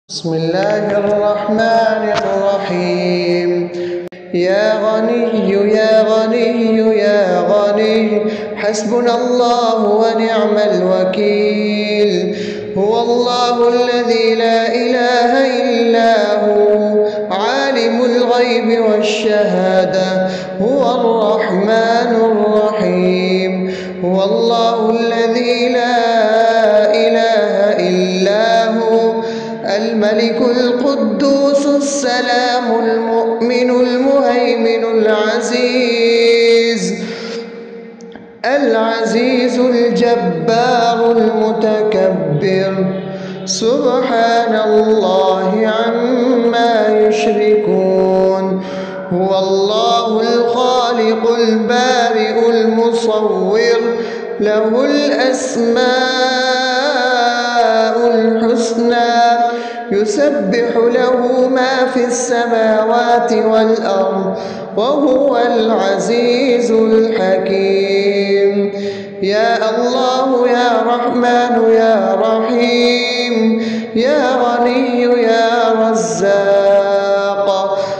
بسم الله الرحمن الرحيم. يا غني يا غني يا غني حسبنا الله ونعم الوكيل. هو الله الذي لا إله إلا هو عالم الغيب والشهادة هو الرحمن الرحيم. هو الله الذي لا إله إلا هو الملك القدوس السلام المؤمن المهيمن العزيز الجبار المتكبر سبحان الله عما يشركون. هو الله الخالق البارئ المصور له الأسماء الحسنى يسبح له ما في السماوات والأرض وهو العزيز الحكيم. يا الله يا رحمن يا رحيم يا غني يا رزاق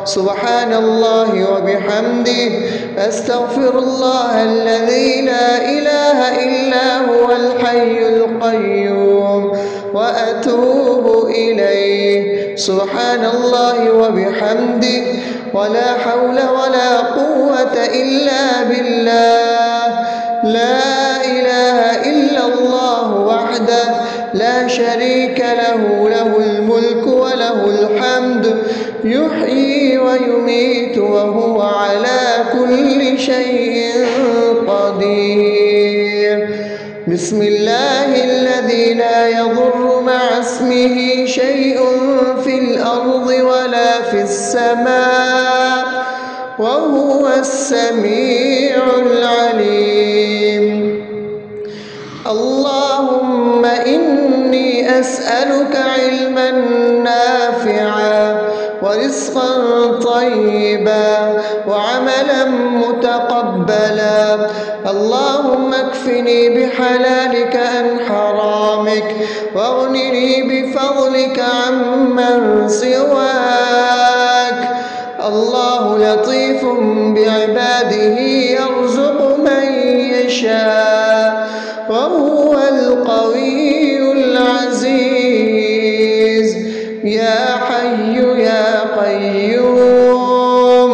سبحان الله وبحمده أستغفر الله الذي لا إله إلا هو الحي القيوم وأتوب إليه. سبحان الله وبحمده ولا حول ولا قوة إلا بالله. لا إله إلا الله وحده لا شريك له له الملك وله الحمد يحيي ويميت وهو على كل شيء قدير. بسم الله الذي لا يضر مع اسمه شيء في الأرض ولا في السماء وهو السميع العليم. اللهم إني أسألك علما نافعا ورزقا طيبا وعملا متقبلا. اللهم اكفني بحلالك عن حرامك واغنني بفضلك عمن سواك. الله لطيف بعباده يرزق من يشاء وهو القوي العزيز. يا حي يا قيوم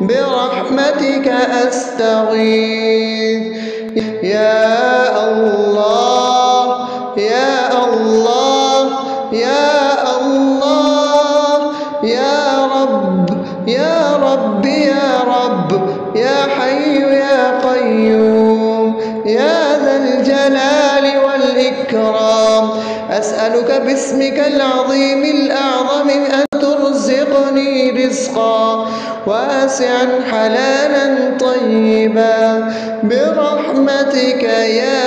برحمتك أستغيث. يا الله يا الله يا الله يا رب يا رب يا رب يا حي يا قيوم يا ذا الجلال والإكرام أسألك باسمك العظيم الأعظم أن ترزقني رزقا واسعا حلالا طيبا برحمتك يا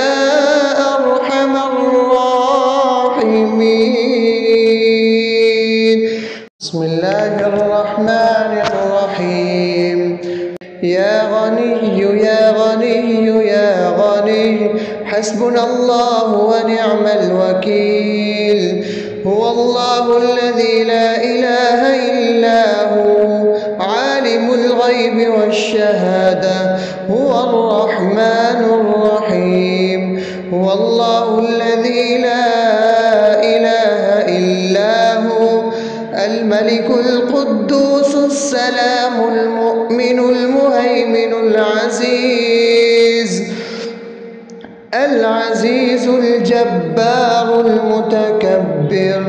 أرحم الراحمين. بسم الله الرحمن الرحيم. يا غني يا غني يا غني حسبنا الله ونعم الوكيل. هو الله الذي لا إله إلا هو عالم الغيب والشهادة هو الرحمن الرحيم. هو الله الذي لا إله إلا هو الملك القدوس السلام المؤمن المهيمن العزيز الجبار المتكبر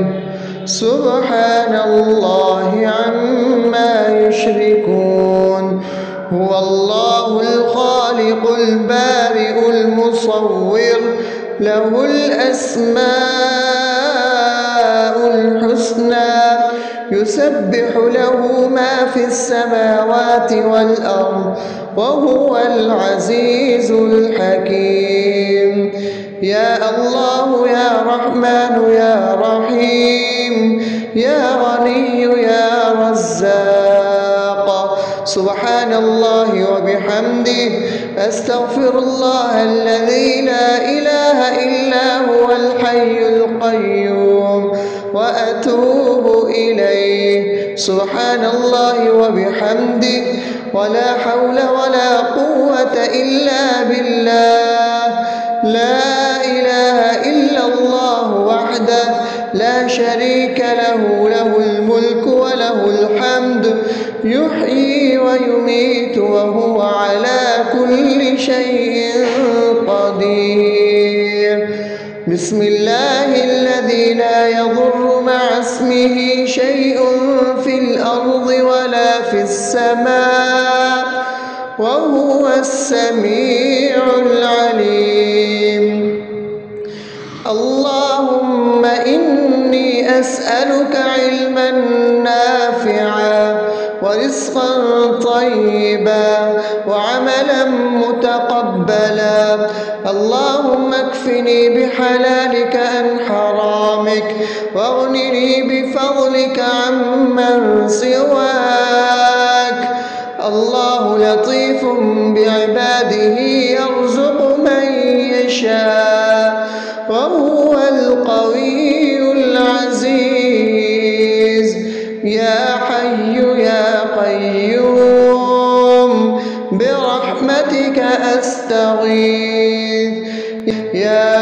سبحان الله عما يشركون. هو الله الخالق البارئ المصور له الأسماء الحسنى يسبح له ما في السماوات والأرض وهو العزيز الحكيم. يا الله يا رحمن يا رحيم يا غني يا رزاق سبحان الله وبحمده أستغفر الله الذي لا إله إلا هو الحي القيوم وأتوب إليه. سبحان الله وبحمده، ولا حول ولا قوة إلا بالله. لا إله إلا الله وحده لا شريك له، له الملك وله الحمد، يحيي ويميت وهو على كل شيء قدير. بسم الله الذي لا يضر مع اسمه شيء في الأرض ولا في السماء، وهو السميع العليم. اللهم إني أسألك علما نافعا ورزقا طيبا وعملا متقبلا. اللهم اكفني بحلالك عن حرامك، واغنني بفضلك عمن سواك. الله لطيف بعباده يرزق من يشاء، وهو القوي العزيز. يا حي يا قيوم برحمتك أستغيث. يا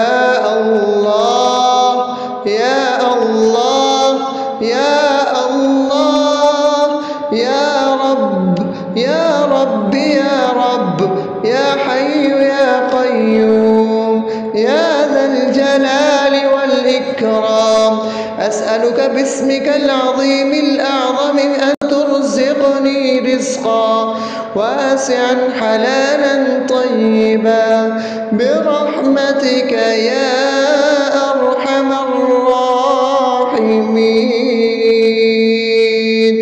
الله يا الله يا الله يا رب يا رب يا رب، يا حي يا قيوم يا ذا الجلال والإكرام. أسألك باسمك العظيم الأعظم أن ترزقني رزقا واسعا حلالا طيبا برحمتك يا أرحم الراحمين.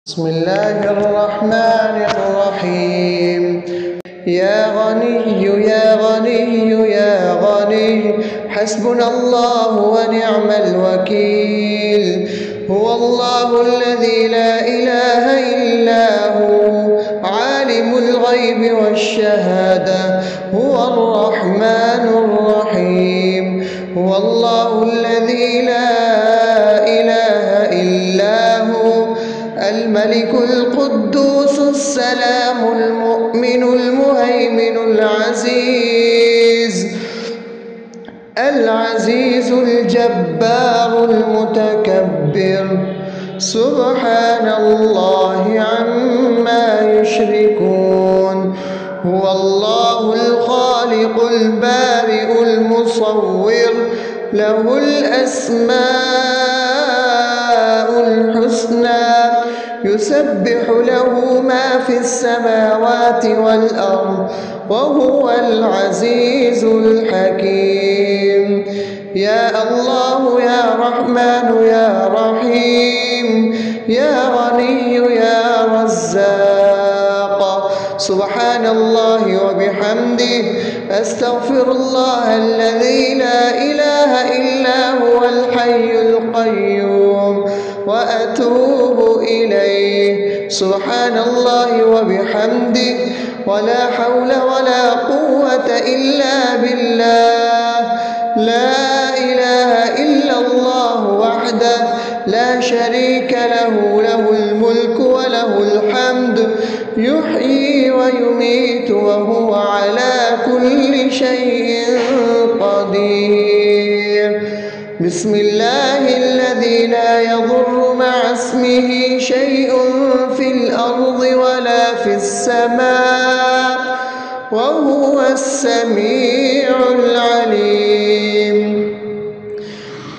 بسم الله الرحمن الرحيم. يا غني يا غني يا غني، حسبنا الله ونعم الوكيل. هو الله الذي لا إله إلا هو، عالم الغيب والشهادة، هو الرحمن الرحيم. هو الله الذي لا إله إلا هو، الملك القدوس السلام المؤمن المهيمن العزيز الجبار المتكبر. سبحان الله عما يشركون. هو الله الخالق البارئ المصور، له الأسماء الحسنى، يسبح له ما في السماوات والأرض، وهو العزيز الحكيم. يا الله يا رحمن يا رحيم، يا غني يا رزاق. سبحان الله وبحمده، أستغفر الله الذي لا إله إلا هو الحي القيوم، وأتوب إليه. سبحان الله وبحمده، ولا حول ولا قوة إلا بالله. لا إله إلا الله وحده لا شريك له، له الملك وله الحمد، يحيي ويميت وهو على كل شيء قدير. بسم الله الذي لا يضر مع اسمه شيء في الأرض ولا في السماء، وهو السميع العليم.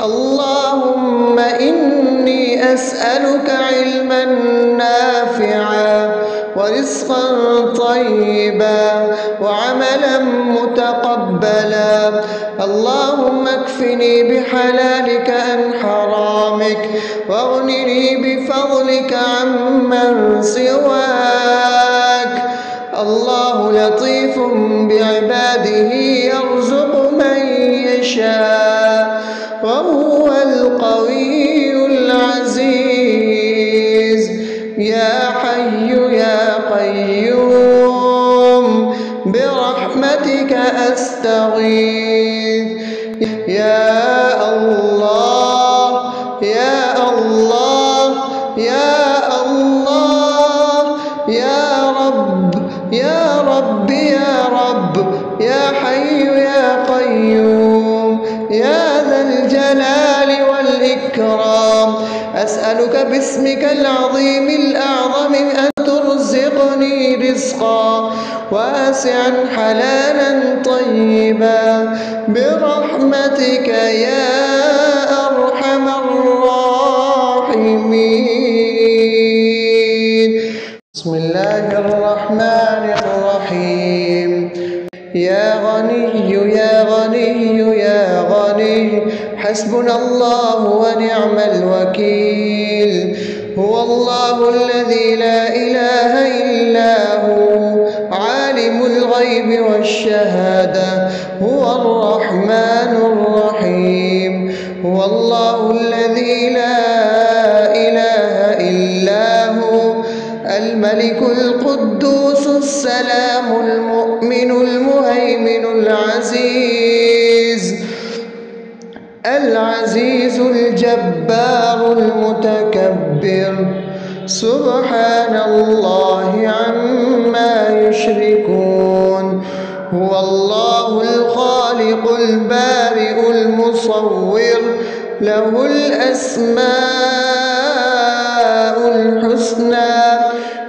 اللهم إني أسألك علما نافعا ورزقا طيبا وعملا متقبلا. اللهم اكفني بحلالك عن حرامك، واغنني بفضلك عمن سواك. الله لطيف بعباده يرزق من يشاء، وهو القوي العزيز. يا حي يا قيوم برحمتك أستغيث. يا الله أسألك باسمك العظيم الأعظم أن ترزقني رزقا واسعا حلالا طيبا برحمتك يا أرحم الراحمين. بسم الله الرحمن الرحيم. يا غني يا غني يا غني حسبنا الله ونعم الوكيل. هو الله الذي لا إله إلا هو عالم الغيب والشهادة هو الرحمن الرحيم. هو الله الذي لا إله إلا هو الملك القدوس السلام المؤمن المهيمن العزيز الجبار المتكبر سبحان الله عما يشركون. هو الله الخالق البارئ المصور له الأسماء الحسنى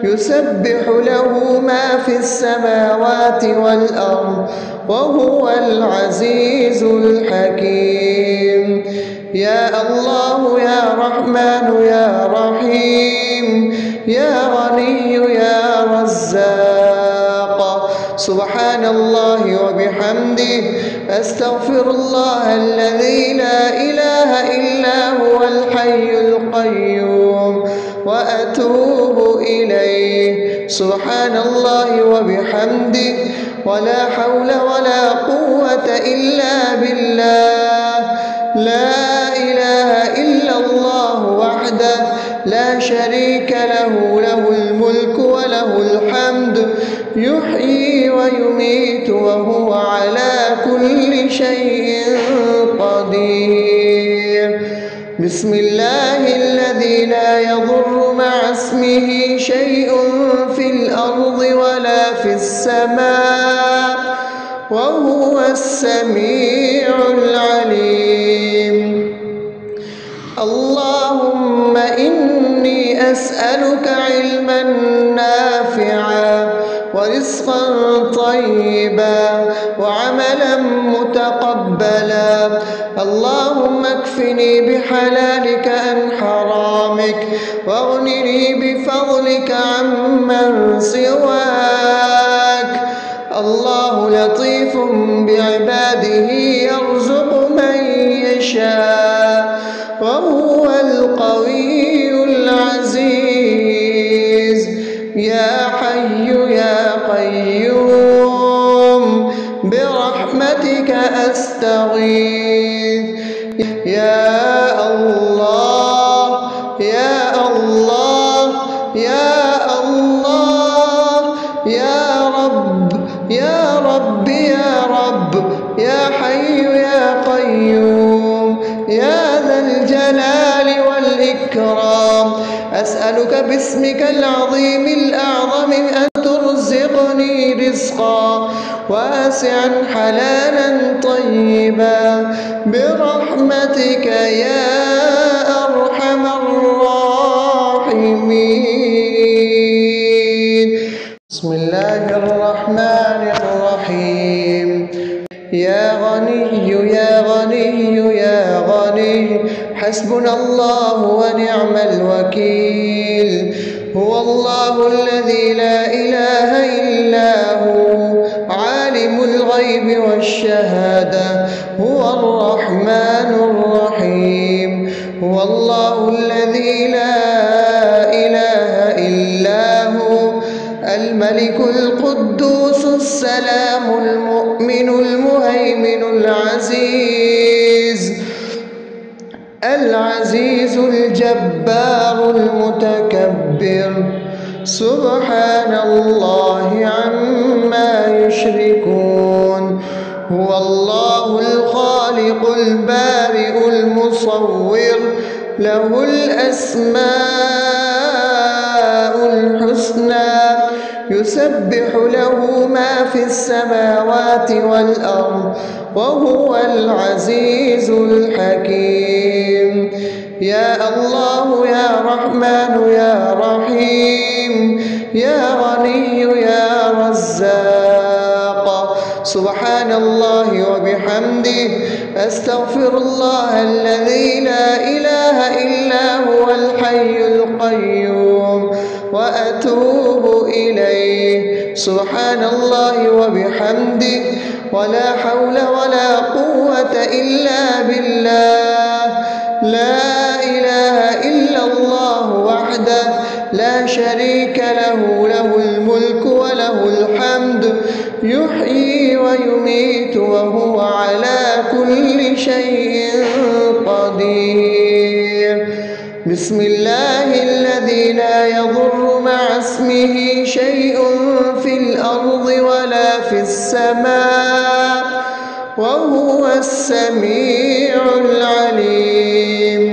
يسبح له ما في السماوات والأرض وهو العزيز الحكيم. يا الله يا رحمن يا رحيم يا غني يا رزاق سبحان الله وبحمده أستغفر الله الذي لا إله إلا هو الحي القيوم وأتوب إليه. سبحان الله وبحمده ولا حول ولا قوة إلا بالله. لا إله إلا الله وحده لا شريك له له الملك وله الحمد يحيي ويميت وهو على كل شيء قدير. بسم الله الذي لا يضر مع اسمه شيء في الأرض ولا في السماء وهو السميع العليم. اللهم إني أسألك علما نافعا ورزقا طيبا وعملا متقبلا. اللهم اكفني بحلالك عن حرامك واغنني بفضلك عمن سواك. الله لطيف بعباده يرزق من يشاء وهو القوي العزيز. يا حي يا قيوم برحمتك أستغيث. يا الله يا الله يا الله يا رب يا رب يا رب يا حي يا قيوم يا ذا الجلال والإكرام. أسألك باسمك العظيم الأعظم أن ترزقني رزقا واسعا حلالا طيبا برحمتك يا أرحم الراحمين. بسم الله الرحمن الرحيم. يا غني يا غني يا غني حسبنا الله ونعم الوكيل. هو الله الذي لا إله إلا هو عالم الغيب والشهادة هو الرحمن الرحيم. هو الله الذي لا إله إلا هو الملك القدوس السلام المؤمن المهيمن العزيز الجبار المتكبر سبحان الله عما يشركون. هو الله الخالق البارئ المصور له الأسماء الحسنى يسبح له ما في السماوات والأرض وهو العزيز الحكيم. يا الله يا رحمن يا رحيم يا غني يا رزاق. سبحان الله وبحمده أستغفر الله الذي لا إله إلا هو الحي القيوم وأتوب إليه. سبحان الله وبحمده ولا حول ولا قوة إلا بالله. لا إله إلا الله وحده لا شريك له، له الملك وله الحمد يحيي ويميت وهو على كل شيء قدير. بسم الله الذي لا يضر مع اسمه شيء في الأرض ولا في السماء وهو السميع العليم.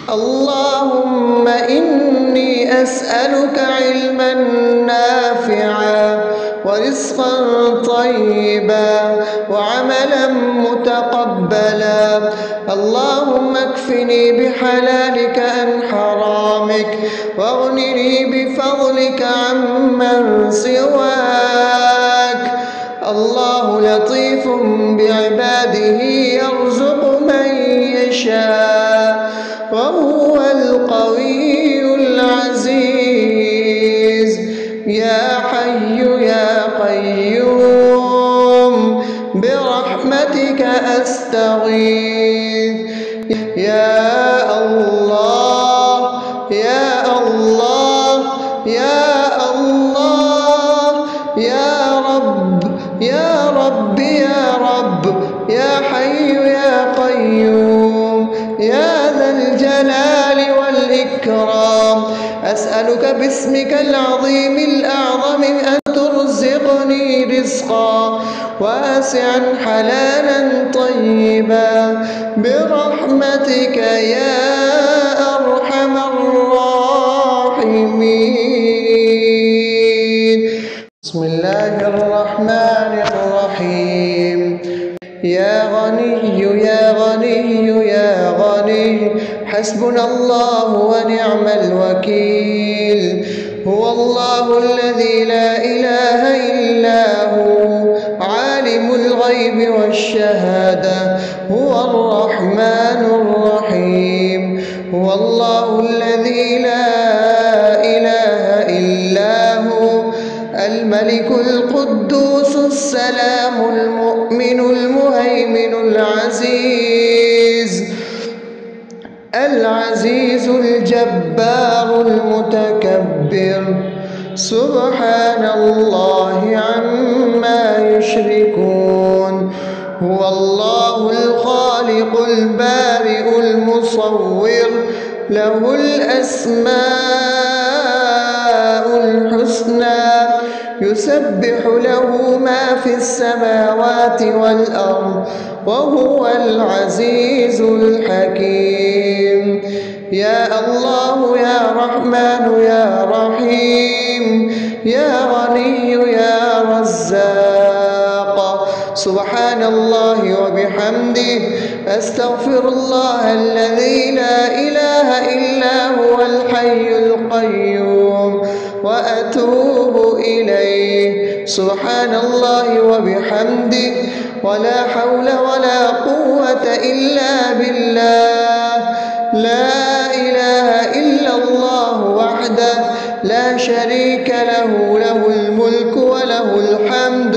اللهم إني أسألك علما نافعا ورزقا طيبا وعملا متقبلا. اللهم اكفني بحلالك عن حرامك واغنني بفضلك عمن سواك. الله لطيف بعباده يرزق من يشاء وهو القوي العزيز. يا حي يا قيوم برحمتك أستغيث. يا الله يا الله يا الله يا رب يا رب يا رب يا حي يا قيوم يا ذا الجلال والإكرام. أسألك باسمك العظيم الأعظم أن ترزقني رزقا واسعا حلالا طيبا برحمتك يا أرحم الراحمين. بسم الله الرحمن الرحيم. يا غني يا غني يا غني حسبنا الله ونعم الوكيل. هو الله الذي لا إله إلا هو عالم الغيب والشهادة هو الرحمن الرحيم. هو الله الذي لا إله إلا هو الملك القدوس السلام المؤمن المهيمن العزيز الجبار المتكبر. سبحان الله عما يشركون. هو الله الخالق البارئ المصور له الأسماء الحسنى يسبح له ما في السماوات والأرض وهو العزيز الحكيم. يا الله يا رحمن يا رحيم يا غني يا رزاق. سبحان الله وبحمده أستغفر الله الذي لا إله إلا هو الحي القيوم وأتوب إليه. سبحان الله وبحمده ولا حول ولا قوة إلا بالله. لا إله إلا الله وحده لا شريك له، له الملك وله الحمد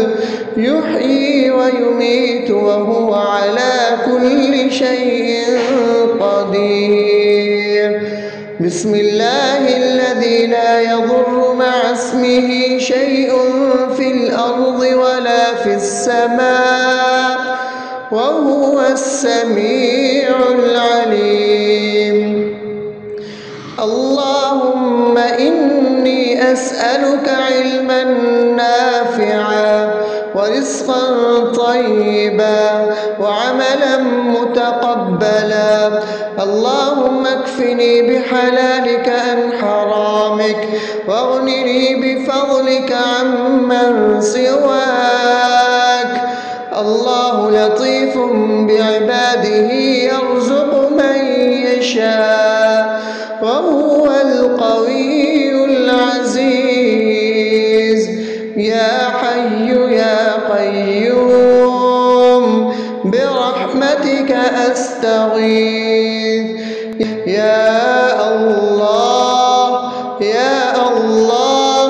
يحيي ويميت وهو على كل شيء قدير. بسم الله الذي لا يضر مع اسمه شيء في الأرض ولا في السماء وهو السميع العليم. اللهم إني أسألك علما نافعا ورزقا طيبا وعملا متقبلا. اللهم اكفني بحلالك عن حرامك واغنني بفضلك عمن سواك. الله لطيف بعباده يرزق من أستغيث. يا الله يا الله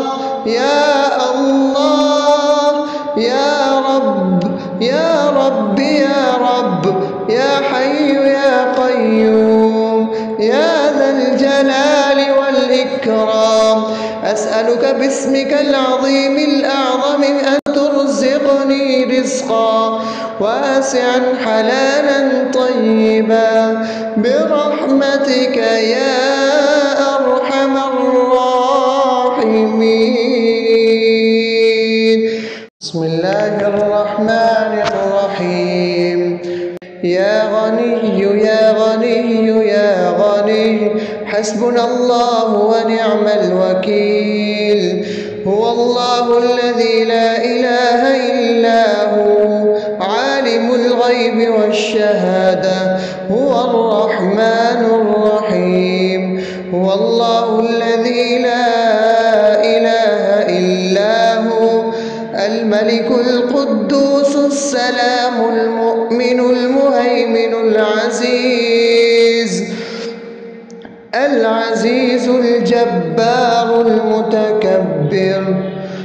يا الله يا رب يا رب يا رب يا حي يا قيوم يا ذا الجلال والإكرام، أسألك باسمك العظيم الأعظم أن ترزقني رزقا واسعا حلالا طيبا برحمتك يا أرحم الراحمين. بسم الله الرحمن الرحيم. يا غني يا غني يا غني حسبنا الله ونعم الوكيل. هو الله الذي لا إله إلا هو عالم الغيب والشهادة، هو الرحمن الرحيم. هو الله الذي لا إله إلا هو الملك القدوس السلام المؤمن المهيمن العزيز الجبار المتكبر،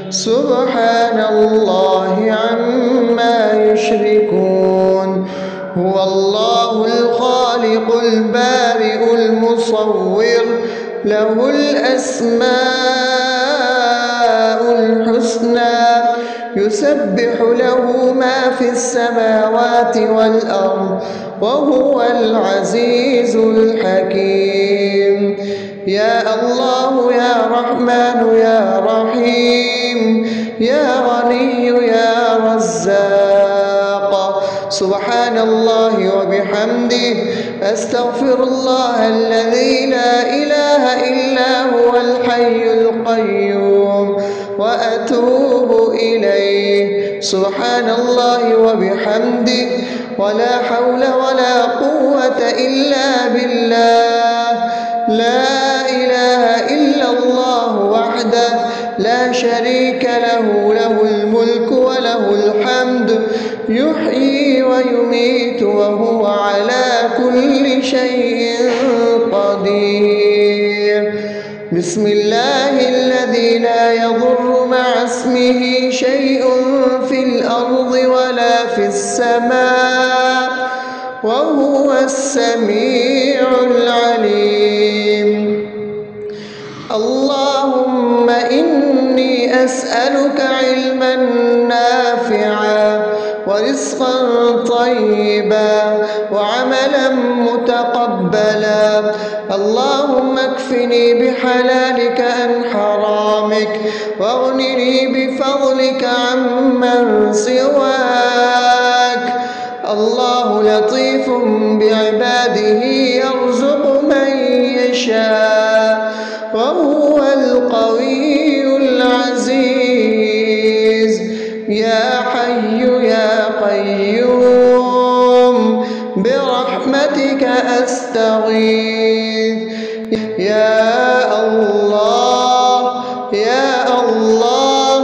سبحان الله عما يشركون. هو الله الخالق البارئ المصور، له الأسماء الحسنى، يسبح له ما في السماوات والأرض، وهو العزيز الحكيم. يا الله يا رحمن يا رحيم يا غني يا رزاق، سبحان الله وبحمده، أستغفر الله الذي لا إله إلا هو الحي القيوم وأتوب إليه. سبحان الله وبحمده، ولا حول ولا قوة إلا بالله. لا إله إلا الله وحده لا شريك له، له الملك وله الحمد، يحيي ويميت وهو على كل شيء قدير. بسم الله الذي لا يضر مع اسمه شيء في الأرض ولا في السماء، وهو السميع العليم. اللهم إني أسألك علما نافعا ورزقا طيبا وعملا متقبلا. اللهم اكفني بحلالك عن حرامك، واغنني بفضلك عمن سواك. الله لطيف بعباده يرزق من يشاء، وهو القوي العزيز. يا حي يا قيوم برحمتك أستغيث. يا الله يا الله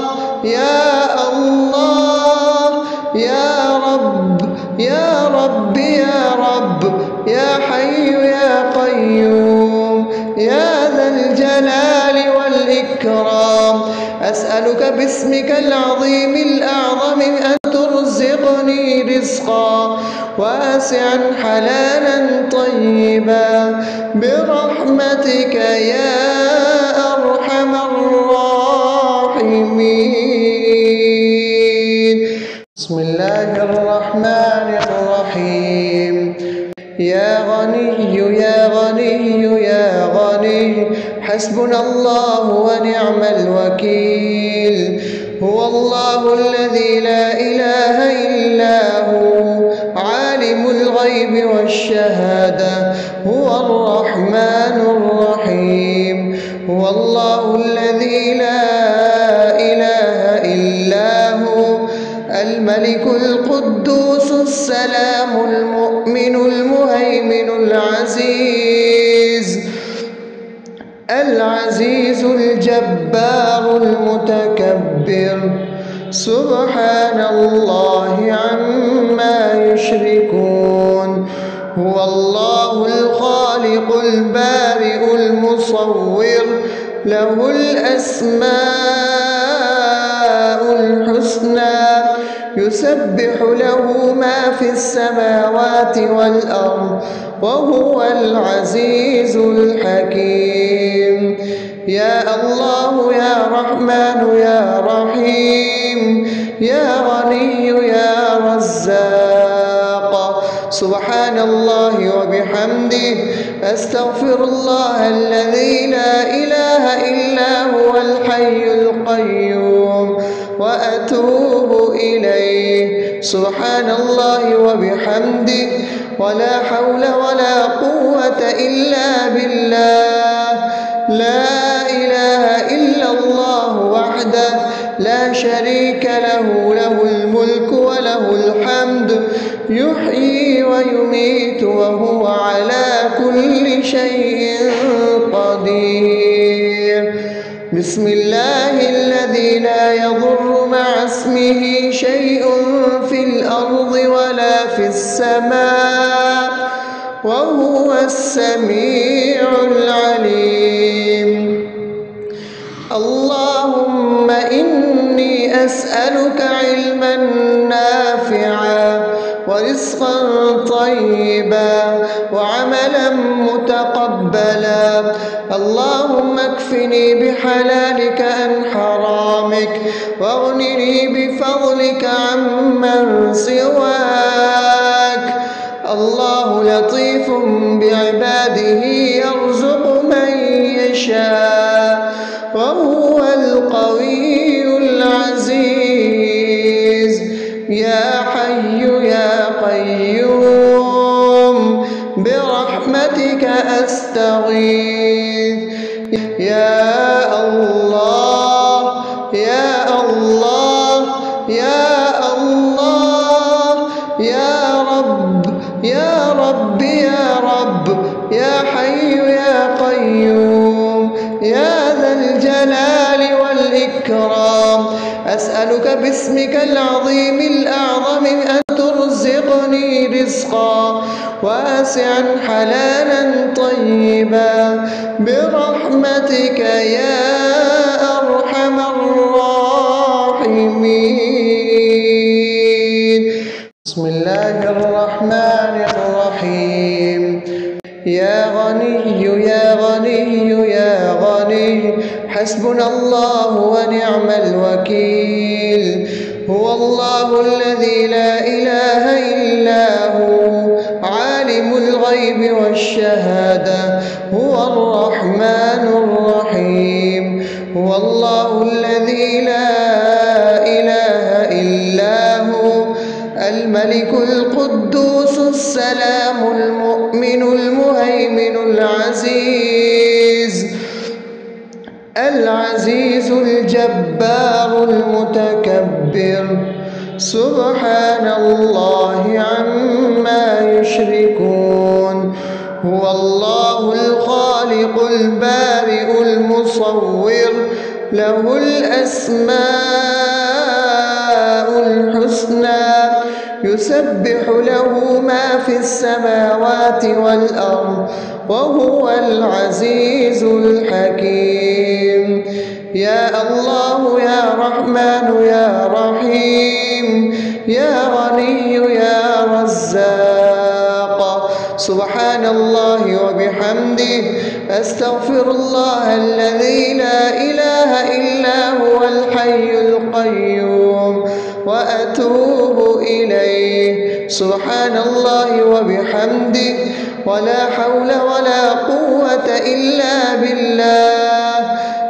يا الله يا رب يا رب يا رب يا حي يا قيوم يا ذا الجلال والإكرام، أسألك باسمك العظيم الأعظم أن ترزقني رزقا واسعا حلالا طيبا برحمتك يا أرحم الراحمين. بسم الله الرحمن الرحيم. يا غني يا غني يا غني حسبنا الله ونعم الوكيل. هو الله الذي لا إله إلا هو عالم الغيب والشهادة، هو الرحمن الرحيم. هو الله الذي لا إله إلا هو الملك القدوس السلام المؤمن المهيمن العزيز الجبار المتكبر، سبحان الله عما يشركون. هو الله الخالق البارئ المصور له الأسماء الحسنى يسبح له ما في السماوات والأرض وهو العزيز الحكيم. يا الله يا رحمن يا رحيم يا غني يا رزاق. سبحان الله وبحمده أستغفر الله الذي لا إله إلا هو الحي القيوم وأتوب إليه. سبحان الله وبحمده ولا حول ولا قوة إلا بالله. لا إله إلا الله وحده لا شريك له له الملك وله الحمد يحيي ويميت وهو على كل شيء قدير. بسم الله الذي لا يضر مع اسمه شيء في الأرض ولا في السماء وهو السميع العليم. اللهم إني أسألك علما نافعا ورزقا طيبا وعملا متقبلا. اللهم اكفني بحلالك عن حرامك واغنني بفضلك عمن سواك. الله لطيف بعباده يرزق من يشاء وهو القوي العزيز. يا حي يا قيوم برحمتك أستغيث. يا الله يا الله يا الله يا رب يا رب يا رب يا حي يا قيوم يا ذا الجلال والإكرام. أسألك باسمك العظيم الأعظم أن ترزقني رزقا واسعا حلالا طيبا برحمتك يا أرحم الراحمين. بسم الله الرحمن الرحيم. يا غني يا غني يا غني حسبنا الله ونعم الوكيل. هو الله الذي لا إله إلا هو عالم الغيب والشهادة هو الرحمن الرحيم. هو الله الذي لا إله إلا هو الملك القدوس السلام المؤمن المهيمن العزيز الجبار المتكبر. سبحان الله عما يشركون. هو الله الخالق البارئ المصور له الأسماء الحسنى يسبح له ما في السماوات والأرض وهو العزيز الحكيم. يا الله يا رحمن يا رحيم يا غني يا رزاق. سبحان الله وبحمده أستغفر الله الذي لا إله إلا هو الحي القيوم وأتوب إليه. سبحان الله وبحمده ولا حول ولا قوة إلا بالله.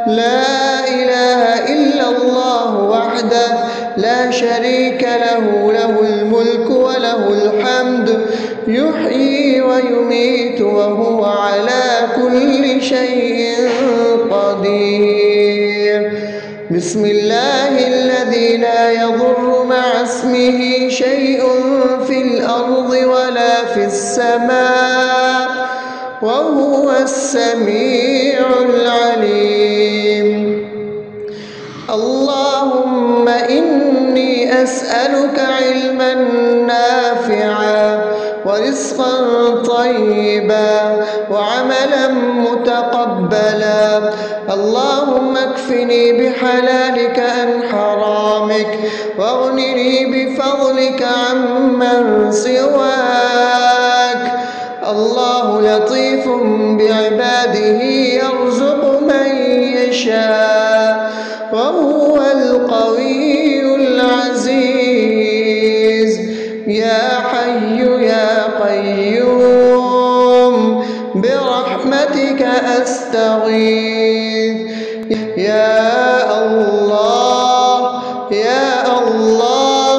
لا إله إلا الله وحده لا شريك له له الملك وله الحمد يحيي ويميت وهو على كل شيء قدير. بسم الله الذي لا يضر مع اسمه شيء في الأرض ولا في السماء وهو السميع العليم. اللهم إني أسألك علما نافعا ورزقا وتقبلا. اللهم اكفني بحلالك عن حرامك واغنني بفضلك عمن سواك. الله لطيف بعباده يرزق من يشاء وهو القوي العزيز. يا حي يا قيوم برحمتك أستغيث. يا الله يا الله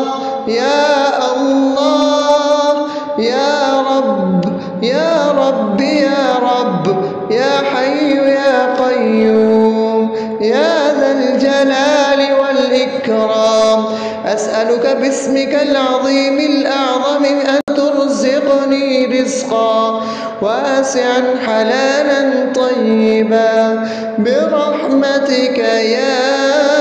يا الله يا رب يا رب يا رب يا حي يا قيوم يا ذا الجلال والإكرام. أسألك باسمك العظيم الأعظم أن ترزقني رزقا واسعا حلالا طيبا برحمتك يا